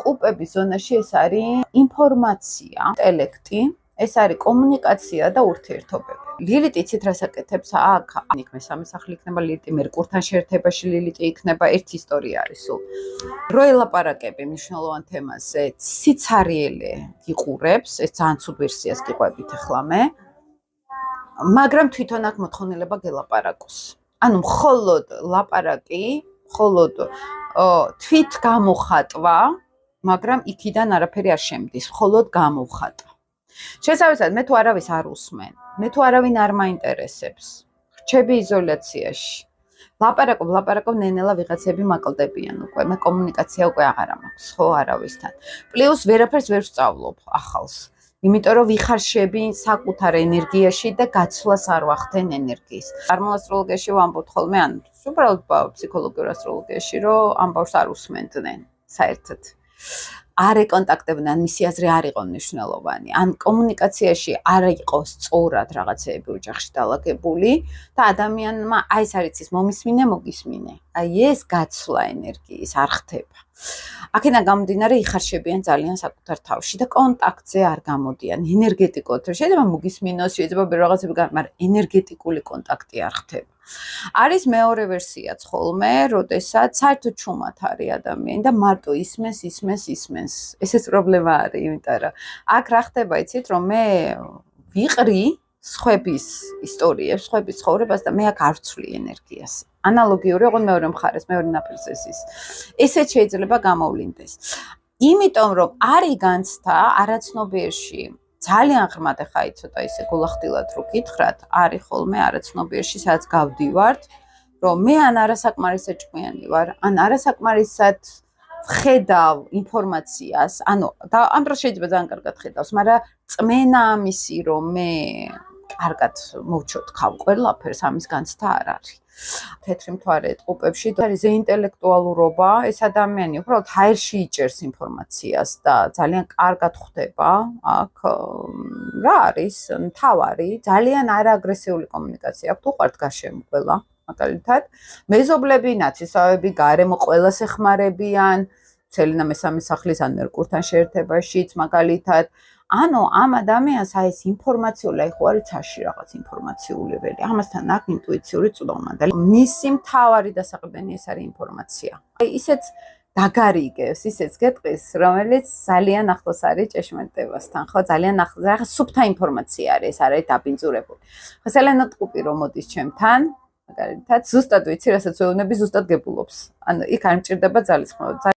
ტყუპების ზონაში ეს არის ინფორმაცია, ინტელექტი, ეს არის კომუნიკაცია და ურთიერთობები. ლილიტი იცით რას აკეთებს აქ? იქ მესამე სახლი იქნება ლილიტი, მერკურთან შეერთებაში ლილიტი იქნება, ერთი ისტორია არის სულ. რო ელაპარაკები მნიშვნელოვან თემაზე, სიცარიელე იყურებს, ეს ძალიან ცუდ ვერსიას გიყვებით ახლა მე, მაგრამ თვითონ აქ მოთხოვნილება გელაპარაკოს. ანუ მხოლოდ ლაპარაკი, მხოლოდ თვით გამოხატვა, მაგრამ იქიდან არაფერი არ შემდის, მხოლოდ გამოხატვა. შესაბამისად, მე თუ არავის არ უსმენ, მე თუ არავინ არ მაინტერესებს, რჩები იზოლაციაში. ლაპარაკობ, ნენელა ვიღაცები მაკლდებიან უკვე, მე კომუნიკაცია უკვე აღარ მაქვს, ხო, არავისთან. პლუს ვერაფერს ვერ ვსწავლობ ახალს. იმიტომ რომ ვიხარშები საკუთარ ენერგიაში და გაცვლას არ ვახდენ ენერგიის. წარმოსასტროლოგიაში ვამბობთ ხოლმე, ან უბრალოდ ფსიქოლოგიურ ასტროლოგიაში, რომ ამბავს არ უსმენდნენ საერთოდ. არ ეკონტაქტებდნენ, მისი აზრი არ იყო მნიშვნელოვანი. ან კომუნიკაციაში არ იყო სწორად რაღაცეები ოჯახში დალაგებული და ადამიანმა აი ეს არის ის მომისმინე, მოგისმინე. აი ეს გაცვლა ენერგიის არ ხდება. აქედან გამომდინარე იხარშებიან ძალიან საკუთარ თავში და კონტაქტზე არ გამოდიან ენერგეტიკულად. შეიძლება მოგისმინოს, შეიძლება რაღაცები, მაგრამ ენერგეტიკული კონტაქტი არ ხდება. არის მეორე ვერსიაც ხოლმე, როდესაც საერთოდ ჩუმად არის ადამიანი და მარტო ისმენს. ესეც პრობლემა არის, იმიტომ რომ აქ რა ხდება, იცით, რომ მე ვიყრი სხვების ისტორიებს, სხვების ცხოვრებას და მე აქ არ ვცვლი ენერგიას. ანალოგიური, ოღონდ მეორე მხარეს, მეორე ნაპირზე ის. ესეც შეიძლება გამოვლინდეს. იმიტომ რომ არის განცდა არაცნობიერში ძალიან ღრმად ახლა ცოტა ისე გულახდილად რო გითხრათ, არის ხოლმე არაცნობიერში, სადაც გავდივართ, რომ მე ან არასაკმარისად ჭკვიანი ვარ, ან არასაკმარისად ვხედავ ინფორმაციას, ანუ და ამ დროს შეიძლება ძალიან კარგად ხედავს, მაგრამ წმენა ამისი, რომ მე კარგად მოვჩოთქავ ყველაფერს, ამის განცდა არ არის. თეთრი მთვარე ტყუპებში და არის ინტელექტუალურობა, ეს ადამიანი უბრალოდ ჰაერში იჭერს ინფორმაციას და ძალიან კარგად ხვდება აქ რა არის მთავარი, ძალიან არააგრესიული კომუნიკაცია აქვს, უყვართ გარშემო ყველა, მაგალითად, მეზობლები, ნათესავები, გარემო ყველას ეხმარებიან, ცელინა მესამე სახლის ან მერკურთან შეერთებაშიც, მაგალითად, ანუ ამ ადამიანს აი ეს ინფორმაციული, აი ხო არის ცაში რაღაც ინფორმაციული ველი, ამასთან აქ ინტუიციური წვდომა და მისი მთავარი დასაყრდენი ეს არის ინფორმაცია. აი ისეც დაგარიგებს, ისეც გეტყვის, რომელიც ძალიან ახლოს არის ჭეშმარიტებასთან, ხო, ძალიან ახლოს, რაღაც სუფთა ინფორმაცია არის, ეს არის დაბინძურებული. ხო, სელენა ტყუპი რომ მოდის ჩემთან, მაგალითად, ზუსტად ვიცი, რასაც ვეუბნები, ზუსტად გებულობს. ანუ იქ არ მჭირდება ძალისხმევა.